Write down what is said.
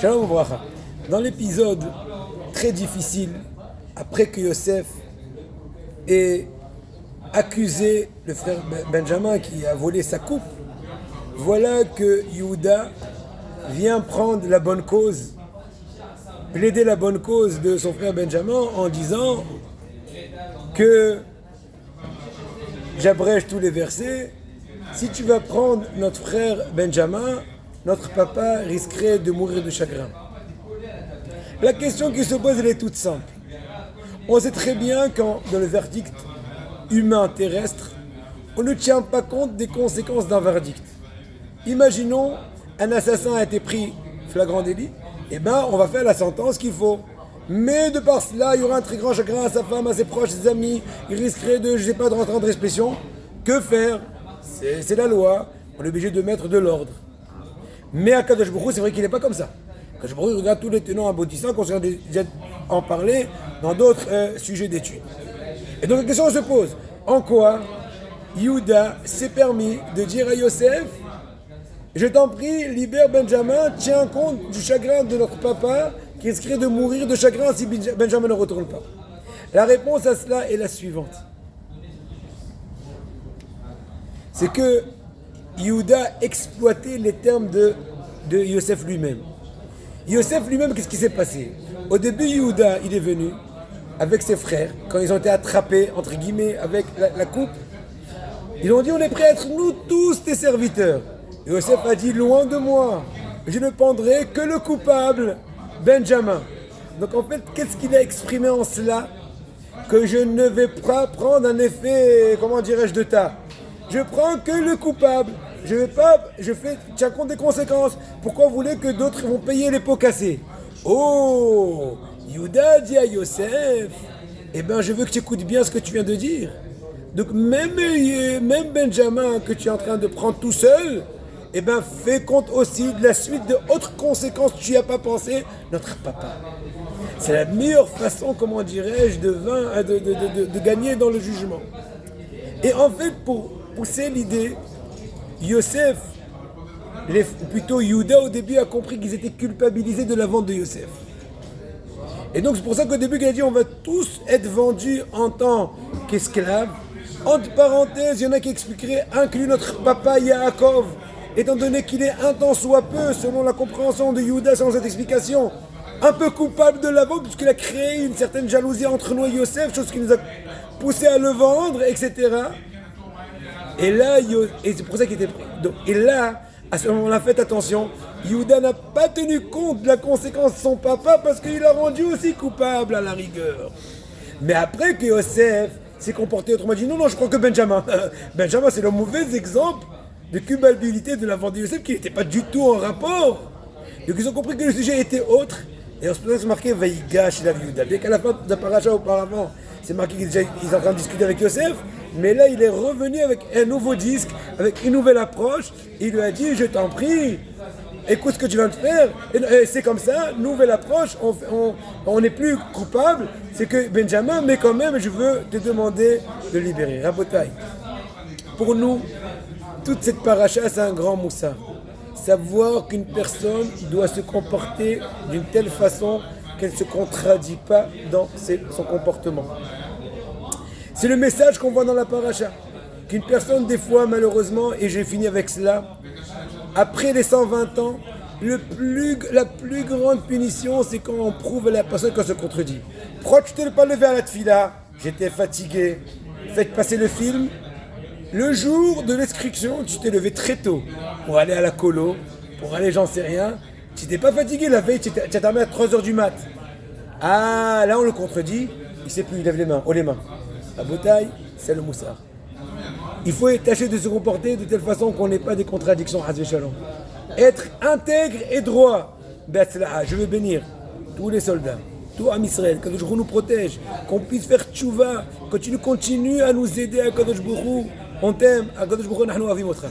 Shalom Ouvracha. Dans l'épisode très difficile, après que Yosef ait accusé le frère Benjamin qui a volé sa coupe, voilà que Yehuda vient prendre la bonne cause, plaider la bonne cause de son frère Benjamin en disant que j'abrège tous les versets. Si tu vas prendre notre frère Benjamin, notre papa risquerait de mourir de chagrin. La question qui se pose, elle est toute simple. On sait très bien quand, dans le verdict humain terrestre, on ne tient pas compte des conséquences d'un verdict. Imaginons, un assassin a été pris flagrant délit, on va faire la sentence qu'il faut. Mais de par cela, il y aura un très grand chagrin à sa femme, à ses proches, à ses amis, il risquerait de, de rentrer en répression. Que faire? C'est la loi, on est obligé de mettre de l'ordre. Mais à Kadosh Baruch Hu, c'est vrai qu'il n'est pas comme ça. Kadosh Baruch Hu regarde tous les tenants aboutissants, qu'on s'est déjà en parler dans d'autres sujets d'études. Et donc la question se pose, en quoi Yehuda s'est permis de dire à Yosef, je t'en prie, libère Benjamin, tiens compte du chagrin de notre papa qui risquerait de mourir de chagrin si Benjamin ne retourne pas. La réponse à cela est la suivante. C'est que Yehuda exploitait les termes de Yosef lui-même. Yosef lui-même, qu'est-ce qui s'est passé? Au début, Yehuda, il est venu avec ses frères, quand ils ont été attrapés, entre guillemets, avec la coupe. Ils ont dit, on est prêts à être nous tous tes serviteurs. Et Yosef a dit, loin de moi, je ne pendrai que le coupable, Benjamin. Donc en fait, qu'est-ce qu'il a exprimé en cela? Que je ne vais pas prendre un effet, comment dirais-je, de tas. Je prends que le coupable. Tiens compte des conséquences. Pourquoi vous voulez que d'autres vont payer les pots cassés? Oh, Yehuda dit à Yosef, je veux que tu écoutes bien ce que tu viens de dire. Donc même Benjamin que tu es en train de prendre tout seul, fais compte aussi de la suite de autres conséquences que tu n'y as pas pensé, notre papa. C'est la meilleure façon, comment dirais-je, de gagner dans le jugement. Et en fait, pour pousser l'idée, Yosef, plutôt Yehuda au début a compris qu'ils étaient culpabilisés de la vente de Yosef. Et donc c'est pour ça qu'au début il a dit on va tous être vendus en tant qu'esclaves. Entre parenthèses, il y en a qui expliqueraient, inclus notre papa Yaakov, étant donné qu'il est un tant soit peu, selon la compréhension de Yehuda, selon cette explication, un peu coupable de la vente, puisqu'il a créé une certaine jalousie entre nous et Yosef, chose qui nous a poussé à le vendre, etc. Et là, et c'est pour ça qu'il était pris. Donc, et là, à ce moment-là, faites attention, Yehuda n'a pas tenu compte de la conséquence de son papa parce qu'il l'a rendu aussi coupable à la rigueur. Mais après que Yosef s'est comporté autrement, il dit non, je crois que Benjamin. Benjamin, c'est le mauvais exemple de culpabilité de la vente de Yosef qui n'était pas du tout en rapport. Donc ils ont compris que le sujet était autre. Et en ce moment, c'est marqué Vaïgash la Yehuda. Bien qu'à la fin de la paracha auparavant, c'est marqué qu'ils sont en train de discuter avec Yosef. Mais là, il est revenu avec un nouveau disque, avec une nouvelle approche. Il lui a dit, je t'en prie, écoute ce que tu viens de faire. Et c'est comme ça, nouvelle approche, on n'est plus coupable. C'est que Benjamin, mais quand même, je veux te demander de libérer. Rabotai. Pour nous, toute cette paracha, c'est un grand moussa. Savoir qu'une personne doit se comporter d'une telle façon qu'elle ne se contradit pas dans son comportement. C'est le message qu'on voit dans la paracha. Qu'une personne, des fois, malheureusement, et j'ai fini avec cela, après les 120 ans, la plus grande punition, c'est quand on prouve à la personne qu'elle se contredit. Pourquoi tu t'es pas levé à la tfila? J'étais fatigué. Faites passer le film. Le jour de l'inscription, tu t'es levé très tôt pour aller à la colo, pour aller j'en sais rien. Tu n'étais pas fatigué la veille, tu t'es dormi à 3h du mat. Ah, là on le contredit, il ne sait plus, il lève les mains, haut les mains. La bouteille, c'est le moussard. Il faut tâcher de se comporter de telle façon qu'on n'ait pas des contradictions. Être intègre et droit. Je veux bénir tous les soldats, tout Am Israël, que Kadosh Baruch Hu nous protège, qu'on puisse faire tchouva, que tu continues à nous aider à Kadosh Baruch Hu. On t'aime, à Kadosh Baruch Hu, nahnu avim otra.